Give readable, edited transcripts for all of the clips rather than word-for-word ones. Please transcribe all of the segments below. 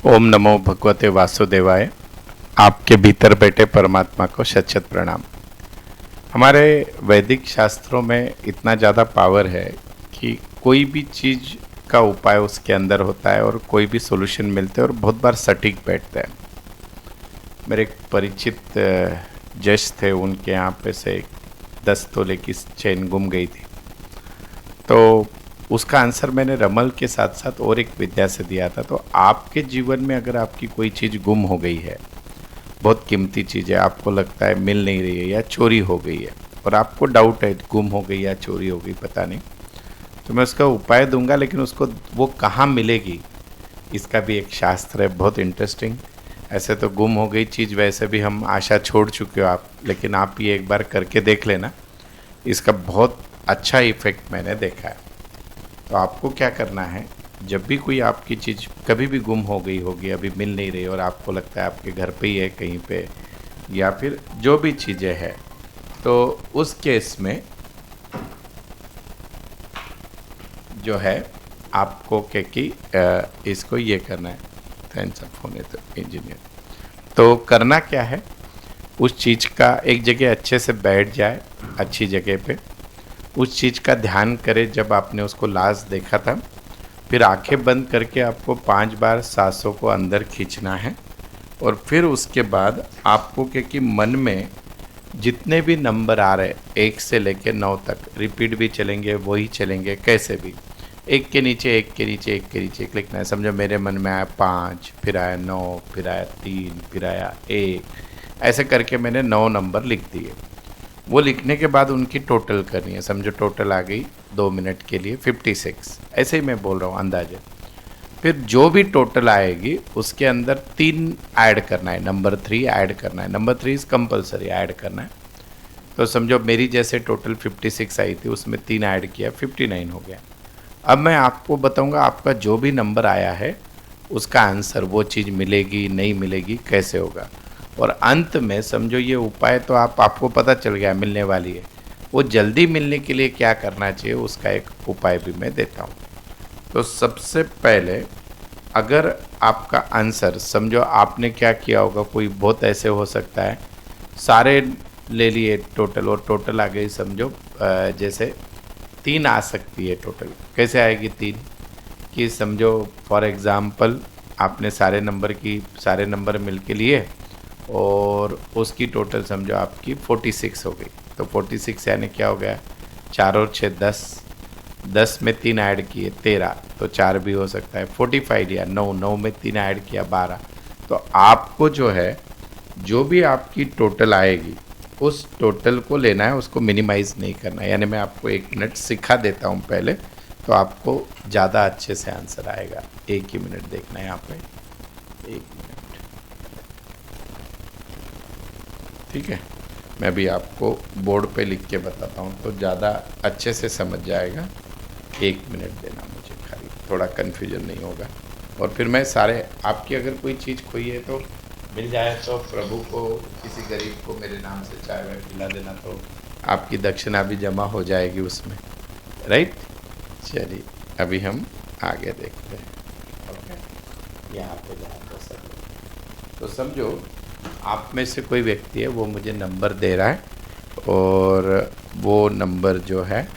ओम नमो भगवते वासुदेवाय। आपके भीतर बैठे परमात्मा को शत शत प्रणाम। हमारे वैदिक शास्त्रों में इतना ज़्यादा पावर है कि कोई भी चीज़ का उपाय उसके अंदर होता है और कोई भी सॉल्यूशन मिलते हैं और बहुत बार सटीक बैठता है। मेरे एक परिचित जज थे, उनके यहाँ पे से 10 तोले की चेन गुम गई थी। तो उसका आंसर मैंने रमल के साथ साथ और एक विद्या से दिया था। तो आपके जीवन में अगर आपकी कोई चीज़ गुम हो गई है, बहुत कीमती चीज़ है, आपको लगता है मिल नहीं रही है या चोरी हो गई है और आपको डाउट है गुम हो गई या चोरी हो गई, पता नहीं, तो मैं उसका उपाय दूंगा, लेकिन उसको वो कहाँ मिलेगी इसका भी एक शास्त्र है, बहुत इंटरेस्टिंग। ऐसे तो गुम हो गई चीज़ वैसे भी हम आशा छोड़ चुके हो आप, लेकिन आप ये एक बार करके देख लेना, इसका बहुत अच्छा इफेक्ट मैंने देखा है। तो आपको क्या करना है, जब भी कोई आपकी चीज़ कभी भी गुम हो गई होगी, अभी मिल नहीं रही और आपको लगता है आपके घर पे ही है कहीं पे, या फिर जो भी चीज़ें हैं, तो उस केस में जो है आपको क्या कि इसको ये करना है। थैंक्स फोन है तो इंजीनियर, तो करना क्या है, उस चीज़ का एक जगह अच्छे से बैठ जाए, अच्छी जगह पे उस चीज़ का ध्यान करे जब आपने उसको लास्ट देखा था। फिर आंखें बंद करके आपको 5 बार सांसों को अंदर खींचना है और फिर उसके बाद आपको क्योंकि मन में जितने भी नंबर आ रहे 1 से लेकर 9 तक रिपीट भी चलेंगे, वही चलेंगे, कैसे भी एक के नीचे एक के नीचे एक के नीचे एक लिखना है। समझो मेरे मन में आया 5, फिर आया 9, फिर आया 3, फिर आया 1, ऐसे करके मैंने 9 नंबर लिख दिए। वो लिखने के बाद उनकी टोटल करनी है। समझो टोटल आ गई 2 मिनट के लिए 56, ऐसे ही मैं बोल रहा हूँ अंदाजे। फिर जो भी टोटल आएगी उसके अंदर 3 ऐड करना है, नंबर 3 ऐड करना है। नंबर 3 इज़ कंपलसरी ऐड करना है। तो समझो मेरी जैसे टोटल 56 आई थी, उसमें 3 ऐड किया, 59 हो गया। अब मैं आपको बताऊंगा आपका जो भी नंबर आया है उसका आंसर, वो चीज़ मिलेगी नहीं मिलेगी, कैसे होगा। और अंत में समझो ये उपाय तो आपको पता चल गया मिलने वाली है, वो जल्दी मिलने के लिए क्या करना चाहिए उसका एक उपाय भी मैं देता हूँ। तो सबसे पहले अगर आपका आंसर, समझो आपने क्या किया होगा, कोई बहुत ऐसे हो सकता है सारे ले लिए टोटल और टोटल आ गई, समझो जैसे 3 आ सकती है टोटल। कैसे आएगी 3 कि समझो फॉर एग्ज़ाम्पल आपने सारे नंबर मिल के लिए और उसकी टोटल समझो आपकी 46 हो गई। तो 46 यानी क्या हो गया, 4 और 6 10, 10 में 3 ऐड किए 13, तो 4 भी हो सकता है। 45 लिया 9, 9 में 3 ऐड किया 12। तो आपको जो है जो भी आपकी टोटल आएगी उस टोटल को लेना है, उसको मिनिमाइज़ नहीं करना है। यानी मैं आपको 1 मिनट सिखा देता हूँ पहले, तो आपको ज़्यादा अच्छे से आंसर आएगा। 1 ही मिनट देखना है यहाँ पे, 1 मिनट, ठीक है। मैं भी आपको बोर्ड पे लिख के बताता हूँ तो ज़्यादा अच्छे से समझ जाएगा। 1 मिनट देना मुझे खाली, थोड़ा कन्फ्यूजन नहीं होगा। और फिर मैं सारे आपकी अगर कोई चीज़ खोई है तो मिल जाए तो प्रभु को, किसी गरीब को मेरे नाम से चाय वाय पिला देना, तो आपकी दक्षिणा भी जमा हो जाएगी उसमें, राइट। चलिए अभी हम आगे देखते हैं। ओके, यहाँ पे जहाँ पर सब, तो समझो आप में से कोई व्यक्ति है, वो मुझे नंबर दे रहा है और वो नंबर जो है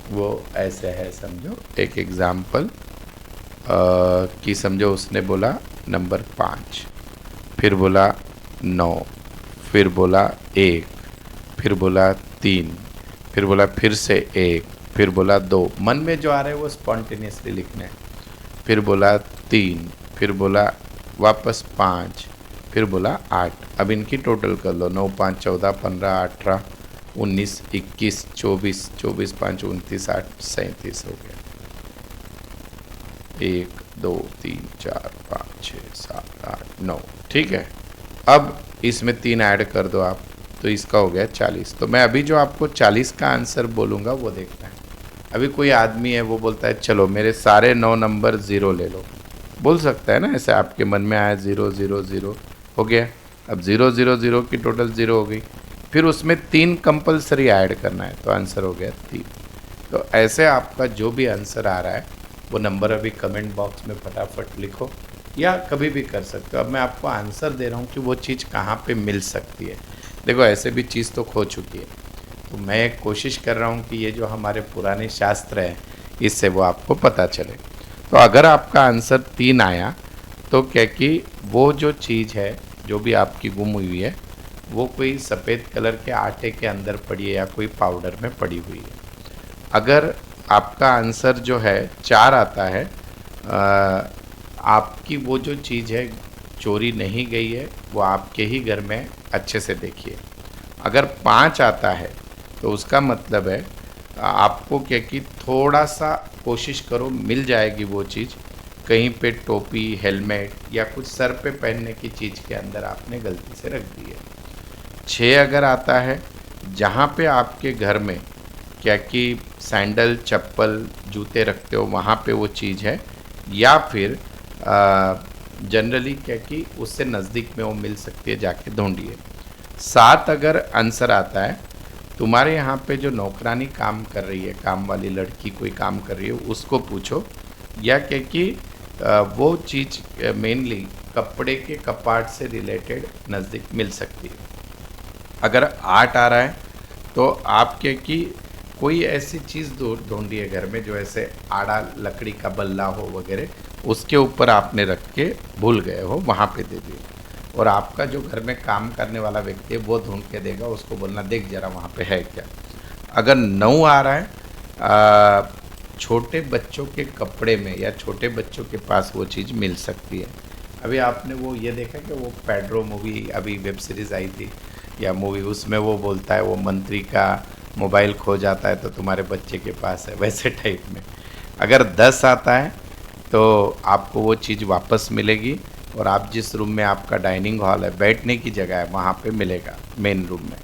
वो ऐसे है। समझो एक एग्ज़ाम्पल कि समझो उसने बोला नंबर 5, फिर बोला 9, फिर बोला 1, फिर बोला 3, फिर बोला फिर से 1, फिर बोला 2, मन में जो आ रहा है वो स्पॉन्टेनियसली लिखना है। फिर बोला 3, फिर बोला वापस 5, फिर बोला 8। अब इनकी टोटल कर लो, 9 5 14 15 18 19 21 24, 24 5 29 8 37 हो गया। 1 2 3 4 5 6 7 8 9, ठीक है। अब इसमें 3 ऐड कर दो आप, तो इसका हो गया 40। तो मैं अभी जो आपको 40 का आंसर बोलूँगा वो देखना है। अभी कोई आदमी है वो बोलता है चलो मेरे सारे 9 नंबर 0 ले लो, बोल सकता है ना, ऐसे आपके मन में आया 0 0 0 हो गया। अब 0 0 0 की टोटल 0 हो गई, फिर उसमें 3 कंपलसरी ऐड करना है, तो आंसर हो गया 3। तो ऐसे आपका जो भी आंसर आ रहा है वो नंबर अभी कमेंट बॉक्स में फटाफट लिखो या कभी भी कर सकते हो। अब मैं आपको आंसर दे रहा हूँ कि वो चीज़ कहाँ पे मिल सकती है। देखो ऐसे भी चीज़ तो खो चुकी है, तो मैं कोशिश कर रहा हूँ कि ये जो हमारे पुराने शास्त्र हैं इससे वो आपको पता चले। तो अगर आपका आंसर 3 आया तो क्या कि वो जो चीज़ है जो भी आपकी गुम हुई है वो कोई सफ़ेद कलर के आटे के अंदर पड़ी है या कोई पाउडर में पड़ी हुई है। अगर आपका आंसर जो है 4 आता है, आपकी वो जो चीज़ है चोरी नहीं गई है, वो आपके ही घर में अच्छे से देखिए। अगर 5 आता है तो उसका मतलब है आपको क्या कि थोड़ा सा कोशिश करो, मिल जाएगी वो चीज़ कहीं पे, टोपी, हेलमेट या कुछ सर पे पहनने की चीज़ के अंदर आपने गलती से रख दी है। 6 अगर आता है, जहाँ पे आपके घर में क्या कि सैंडल, चप्पल, जूते रखते हो वहाँ पे वो चीज़ है, या फिर जनरली क्या कि उससे नज़दीक में वो मिल सकती है, जाके ढूंढिए। 7 अगर आंसर आता है, तुम्हारे यहाँ पे जो नौकरानी काम कर रही है, काम वाली लड़की कोई काम कर रही है, उसको पूछो, या क्या कि वो चीज़ मेनली कपड़े के कपाट से रिलेटेड नज़दीक मिल सकती है। अगर 8 आ रहा है तो आप क्या कि कोई ऐसी चीज़ ढूंढिए घर में जो ऐसे आड़ा लकड़ी का बल्ला हो वगैरह, उसके ऊपर आपने रख के भूल गए हो, वहाँ पे दे दिए, और आपका जो घर में काम करने वाला व्यक्ति है वो ढूंढ के देगा, उसको बोलना देख जरा वहाँ पे है क्या। अगर 9 आ रहा है, छोटे बच्चों के कपड़े में या छोटे बच्चों के पास वो चीज़ मिल सकती है। अभी आपने वो ये देखा कि वो पेड्रो मूवी अभी वेब सीरीज़ आई थी या मूवी, उसमें वो बोलता है वो मंत्री का मोबाइल खो जाता है तो तुम्हारे बच्चे के पास है, वैसे टाइप में। अगर 10 आता है तो आपको वो चीज़ वापस मिलेगी, और आप जिस रूम में आपका डाइनिंग हॉल है, बैठने की जगह है, वहाँ पे मिलेगा, मेन रूम में।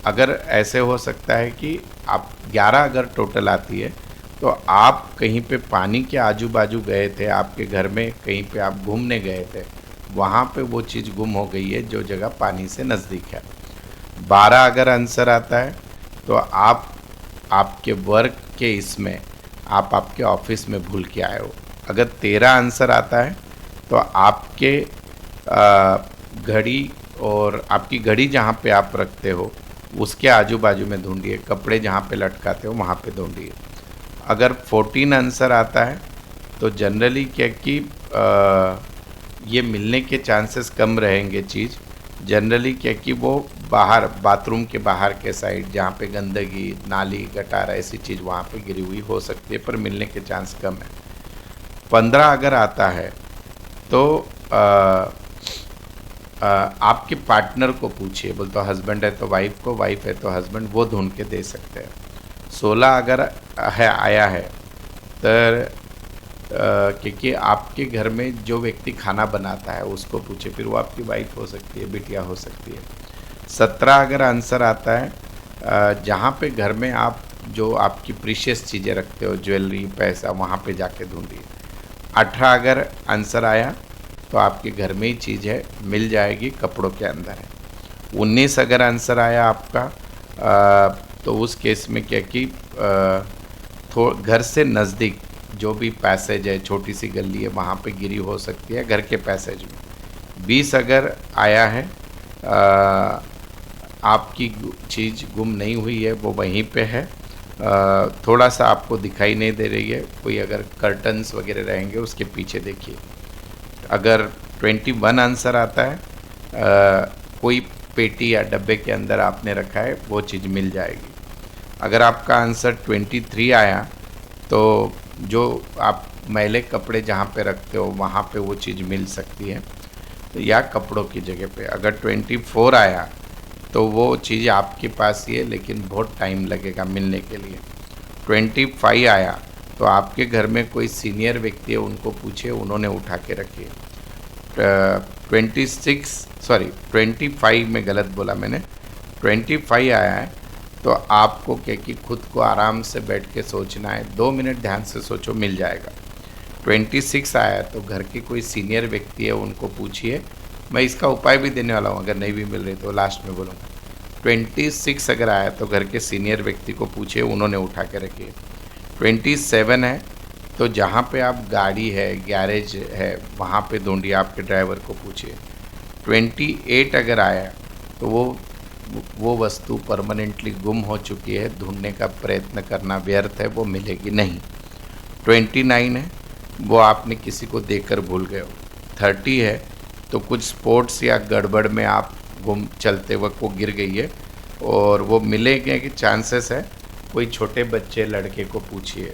अगर ऐसे हो सकता है कि आप 11 अगर टोटल आती है तो आप कहीं पे पानी के आजू बाजू गए थे, आपके घर में कहीं पे आप घूमने गए थे, वहाँ पे वो चीज़ गुम हो गई है जो जगह पानी से नज़दीक है। 12 अगर आंसर आता है तो आप आपके वर्क के इसमें आप आपके ऑफिस में भूल के आए हो। अगर 13 आंसर आता है तो आपके घड़ी, और आपकी घड़ी जहाँ पे आप रखते हो उसके आजू बाजू में ढूंढिए, कपड़े जहाँ पे लटकाते हो वहाँ पे ढूंढिए। अगर 14 आंसर आता है तो जनरली क्या कि ये मिलने के चांसेस कम रहेंगे चीज़, जनरली क्या कि वो बाहर, बाथरूम के बाहर के साइड जहाँ पे गंदगी, नाली, गटार ऐसी चीज़ वहाँ पे गिरी हुई हो सकती है, पर मिलने के चांस कम है। 15 अगर आता है तो आपके पार्टनर को पूछिए, बोल तो हस्बैंड है तो वाइफ को, वाइफ है तो हस्बैंड, वो ढूंढ के दे सकते हैं। 16 अगर है आया है तो क्योंकि आपके घर में जो व्यक्ति खाना बनाता है उसको पूछे, फिर वो आपकी वाइफ हो सकती है, बिटिया हो सकती है। 17 अगर आंसर आता है, जहाँ पे घर में आप जो आपकी प्रीशियस चीज़ें रखते हो, ज्वेलरी, पैसा, वहाँ पे जाके ढूंढिए। 18 अगर आंसर आया तो आपके घर में ही चीज़ है, मिल जाएगी, कपड़ों के अंदर है। 19 अगर आंसर आया आपका, तो उस केस में क्या कि घर से नज़दीक जो भी पैसेज है, छोटी सी गली है, वहाँ पे गिरी हो सकती है, घर के पैसेज में। 20 अगर आया है, आपकी चीज़ गुम नहीं हुई है, वो वहीं पे है, थोड़ा सा आपको दिखाई नहीं दे रही है, कोई अगर कर्टन्स वगैरह रहेंगे उसके पीछे देखिए। अगर 21 आंसर आता है, कोई पेटी या डब्बे के अंदर आपने रखा है, वो चीज़ मिल जाएगी। अगर आपका आंसर 23 आया तो जो आप मैले कपड़े जहाँ पे रखते हो वहाँ पे वो चीज़ मिल सकती है, या कपड़ों की जगह पे। अगर 24 आया तो वो चीज़ आपके पास ही है, लेकिन बहुत टाइम लगेगा मिलने के लिए। 25 आया तो आपके घर में कोई सीनियर व्यक्ति है, उनको पूछिए, उन्होंने उठा के रखी है। 25 में गलत बोला मैंने, 25 आया है तो आपको क्या कि खुद को आराम से बैठ के सोचना है, 2 मिनट ध्यान से सोचो, मिल जाएगा। 26 आया है तो घर के कोई सीनियर व्यक्ति है, उनको पूछिए, मैं इसका उपाय भी देने वाला हूँ, अगर नहीं भी मिल रही तो लास्ट में बोलूँगा। 26 अगर आया तो घर के सीनियर व्यक्ति को पूछिए, उन्होंने उठा के रखी है। 27 है तो जहाँ पे आप गाड़ी है, गैरेज है, वहाँ पे ढूंढिए, आपके ड्राइवर को पूछिए। 28 अगर आया तो वो वस्तु परमानेंटली गुम हो चुकी है, ढूंढने का प्रयत्न करना व्यर्थ है, वो मिलेगी नहीं। 29 है, वो आपने किसी को देकर भूल गए हो। 30 है, तो कुछ स्पोर्ट्स या गड़बड़ में आप गुम चलते वक्त वो गिर गई है और वो मिलेंगे कि चांसेस है। कोई छोटे बच्चे लड़के को पूछिए।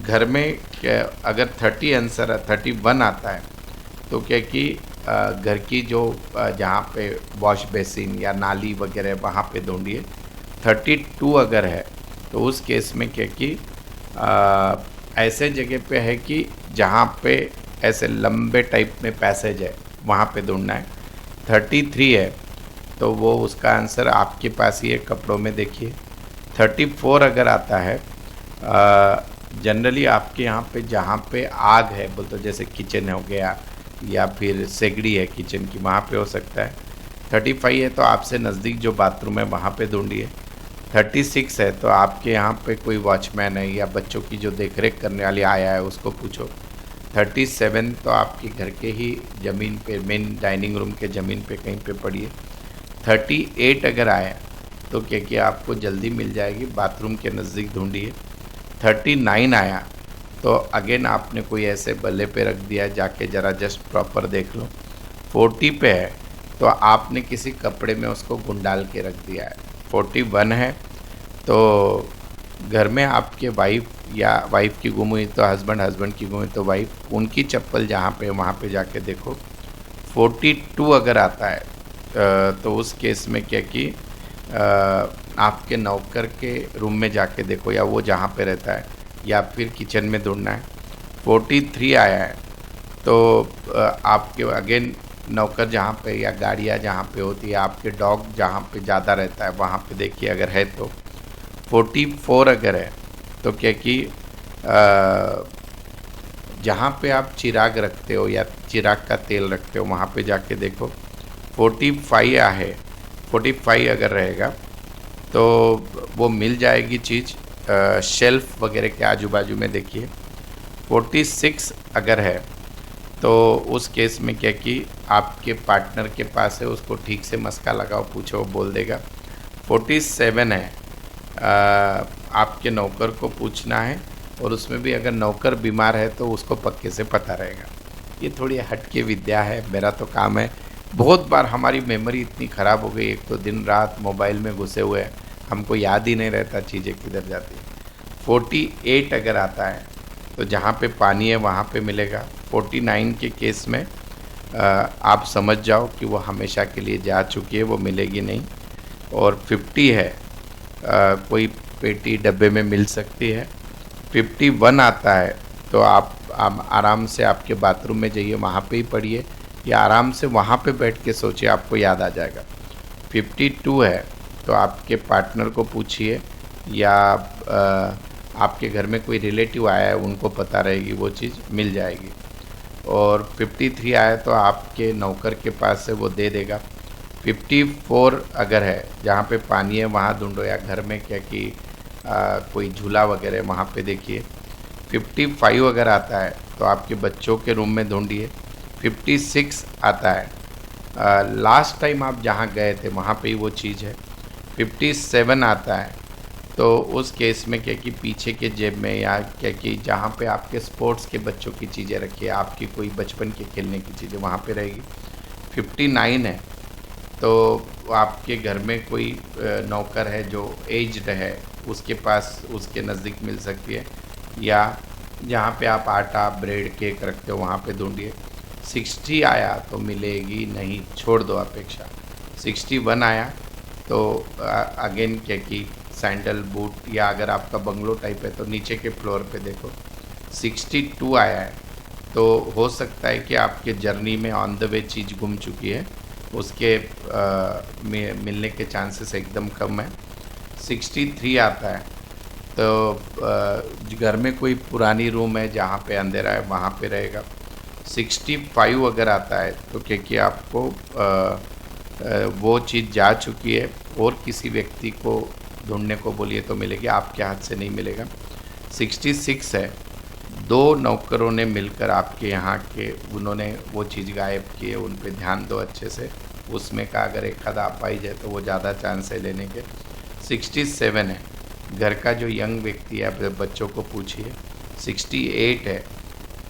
घर में क्या अगर 30 आंसर 31 आता है तो क्या कि घर की जो जहाँ पे वॉश बेसिन या नाली वगैरह वहाँ पे ढूंढिए। 32 अगर है तो उस केस में क्या कि ऐसे जगह पे है कि जहाँ पे ऐसे लंबे टाइप में पैसेज है, वहाँ पे ढूंढना है। 33 है तो वो उसका आंसर आपके पास ही है, कपड़ों में देखिए। 34 अगर आता है, जनरली आपके यहाँ पे जहाँ पे आग है बोल तो जैसे किचन हो गया या फिर सेगड़ी है किचन की, वहाँ पे हो सकता है। 35 है तो आपसे नज़दीक जो बाथरूम है वहाँ पे ढूंढिए। 36 है तो आपके यहाँ पे कोई वॉचमैन है या बच्चों की जो देखरेख करने वाली आया है उसको पूछो। 37 तो आपके घर के ही ज़मीन पे, मेन डाइनिंग रूम के ज़मीन पे कहीं पे पड़ी है। 38 अगर आया तो क्या आपको जल्दी मिल जाएगी, बाथरूम के नज़दीक ढूंढिए। 39 आया तो अगेन आपने कोई ऐसे बल्ले पे रख दिया, जाके ज़रा जस्ट प्रॉपर देख लो। 40 पे है तो आपने किसी कपड़े में उसको गुंडाल के रख दिया है। 41 है तो घर में आपके वाइफ या वाइफ की गुम हुई तो हस्बैंड, हस्बैंड की गुम हुई तो वाइफ, उनकी चप्पल जहाँ पे वहाँ पे जाके देखो। 42 अगर आता है तो उस केस में क्या कि आपके नौकर के रूम में जाके देखो या वो जहाँ पे रहता है या फिर किचन में ढूंढना है। 43 आया है तो आपके अगेन नौकर जहाँ पे या गाड़ियाँ जहाँ पे होती है, आपके डॉग जहाँ पे ज़्यादा रहता है वहाँ पे देखिए अगर है तो। 44 अगर है तो क्या कि जहाँ पे आप चिराग रखते हो या चिराग का तेल रखते हो वहाँ पे जाके देखो। 45 है, 45 अगर रहेगा तो वो मिल जाएगी चीज़, शेल्फ वगैरह के आजू बाजू में देखिए। 46 अगर है तो उस केस में क्या कि आपके पार्टनर के पास है, उसको ठीक से मस्का लगाओ, पूछो, वो बोल देगा। 47 है, आपके नौकर को पूछना है और उसमें भी अगर नौकर बीमार है तो उसको पक्के से पता रहेगा। ये थोड़ी हटके विद्या है, मेरा तो काम है। बहुत बार हमारी मेमोरी इतनी ख़राब हो गई, एक तो दिन रात मोबाइल में घुसे हुए हैं, हमको याद ही नहीं रहता चीज़ें किधर जाती है। 48 अगर आता है तो जहाँ पे पानी है वहाँ पे मिलेगा। 49 के केस में आप समझ जाओ कि वो हमेशा के लिए जा चुकी है, वो मिलेगी नहीं। और 50 है, कोई पेटी डब्बे में मिल सकती है। 51 आता है तो आप आराम से आपके बाथरूम में जाइए, वहाँ पे ही पढ़िए या आराम से वहाँ पे बैठ के सोचिए, आपको याद आ जाएगा। 52 है तो आपके पार्टनर को पूछिए या आपके घर में कोई रिलेटिव आया है उनको पता रहेगी, वो चीज़ मिल जाएगी। और 53 आया तो आपके नौकर के पास से वो दे देगा। 54 अगर है, जहाँ पे पानी है वहाँ ढूंढो या घर में क्या कि कोई झूला वगैरह वहाँ पे देखिए। 55 अगर आता है तो आपके बच्चों के रूम में ढूंढिए। 56 आता है, लास्ट टाइम आप जहाँ गए थे वहाँ पे ही वो चीज़ है। 57 आता है तो उस केस में क्या कि पीछे के जेब में या क्या कि जहाँ पे आपके स्पोर्ट्स के बच्चों की चीज़ें रखी है, आपकी कोई बचपन के खेलने की चीज़ें वहाँ पे रहेगी। 59 है तो आपके घर में कोई नौकर है जो एज्ड है, उसके पास उसके नज़दीक मिल सकती है या जहाँ पे आप आटा, ब्रेड, केक रखते हो वहाँ पे ढूंढिए। 60 आया तो मिलेगी नहीं, छोड़ दो अपेक्षा। 61 आया तो अगेन क्या कि सैंडल, बूट या अगर आपका बंगलो टाइप है तो नीचे के फ्लोर पे देखो। 62 आया है तो हो सकता है कि आपके जर्नी में ऑन द वे चीज़ गुम चुकी है, उसके मिलने के चांसेस एकदम कम है। 63 आता है तो घर में कोई पुरानी रूम है जहाँ पे अंधेरा है वहाँ पे रहेगा। 65 अगर आता है तो क्योंकि आपको वो चीज़ जा चुकी है और किसी व्यक्ति को ढूंढने को बोलिए तो मिलेगी, आपके हाथ से नहीं मिलेगा। 66 है, 2 नौकरों ने मिलकर आपके यहाँ के उन्होंने वो चीज़ गायब की है, उन पे ध्यान दो अच्छे से। उसमें का अगर एक आध आ पाई जाए तो वो ज़्यादा चांस है लेने के। 67 है, घर का जो यंग व्यक्ति है अपने बच्चों को पूछिए। 68 है,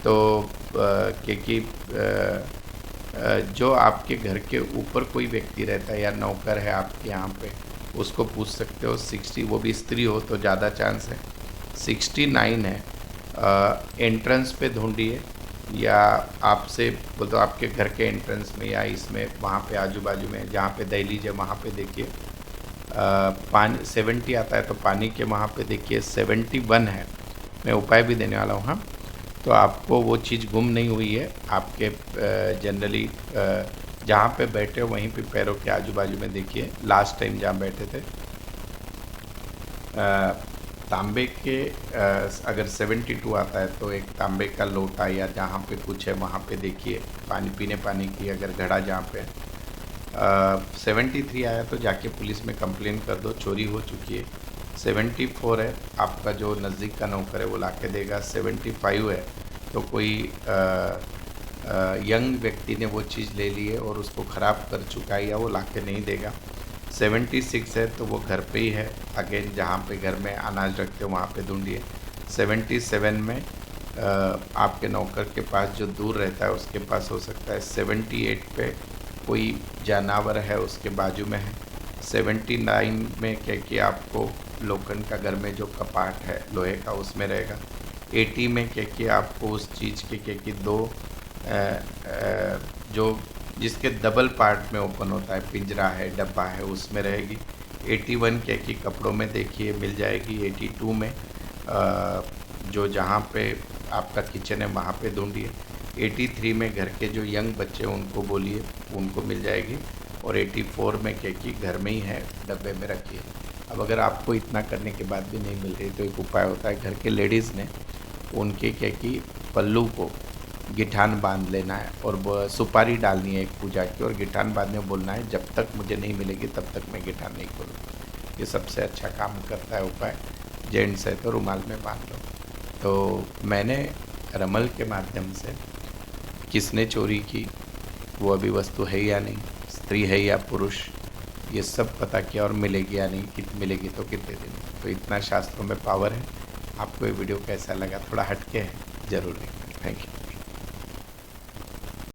तो क्योंकि जो आपके घर के ऊपर कोई व्यक्ति रहता है या नौकर है आपके यहाँ पे, उसको पूछ सकते हो। 60, वो भी स्त्री हो तो ज़्यादा चांस है। 69 है, एंट्रेंस पे ढूंढिए या आपसे वो तो आपके घर के एंट्रेंस में या इसमें वहाँ पे आजू बाजू में जहाँ पे दहलीज है वहाँ पे देखिए। पानी 70 आता है तो पानी के वहाँ पे देखिए। 71 है, मैं उपाय भी देने वाला हूँ। हाँ, तो आपको वो चीज़ गुम नहीं हुई है आपके जनरली जहाँ पे बैठे हो वहीं पे पैरों के आजू बाजू में देखिए। लास्ट टाइम जहाँ बैठे थे तांबे के अगर 72 आता है तो एक तांबे का लोटा या जहाँ पे कुछ है वहाँ पे देखिए। पानी की अगर घड़ा जहाँ पे 73 आया तो जाके पुलिस में कंप्लेन कर दो, चोरी हो चुकी है। 74 है, आपका जो नज़दीक का नौकर है वो ला के देगा। 75 है तो कोई यंग व्यक्ति ने वो चीज़ ले ली है और उसको ख़राब कर चुका है या वो ला के नहीं देगा। 76 है तो वो घर पे ही है, अगेन जहाँ पे घर में अनाज रखते हो वहाँ पे ढूंढिए। 77 में आपके नौकर के पास जो दूर रहता है उसके पास हो सकता है। 78 पे कोई जानवर है उसके बाजू में है। 79 में कि आपको लोखंड का घर में जो कपाट है लोहे का उसमें रहेगा। 80 में कि आपको उस चीज़ के कि दो जो जिसके डबल पार्ट में ओपन होता है, पिंजरा है, डब्बा है, उसमें रहेगी। 81 कि कपड़ों में देखिए मिल जाएगी। 82 में जो जहाँ पे आपका किचन है वहाँ पे ढूंढिए। 83 में घर के जो यंग बच्चे हैं उनको बोलिए, उनको मिल जाएगी। और 84 में कि घर में ही है, डब्बे में रखिए। अब अगर आपको इतना करने के बाद भी नहीं मिल रही तो एक उपाय होता है, घर के लेडीज़ ने उनके कि पल्लू को गिठान बांध लेना है और वो सुपारी डालनी है एक पूजा की और गिठान बांधने बोलना है, जब तक मुझे नहीं मिलेगी तब तक मैं गिठान नहीं खोलूँ। ये सबसे अच्छा काम करता है उपाय। जेंट्स है तो रुमाल में बांध लो। तो मैंने रमल के माध्यम से किसने चोरी की, वो अभी वस्तु है या नहीं, स्त्री है या पुरुष, ये सब पता किया और मिलेगी या नहीं, कितनी मिलेगी तो कितने दिन। तो इतना शास्त्रों में पावर है। आपको ये वीडियो कैसा लगा, थोड़ा हटके है, ज़रूर देखना। Thank you.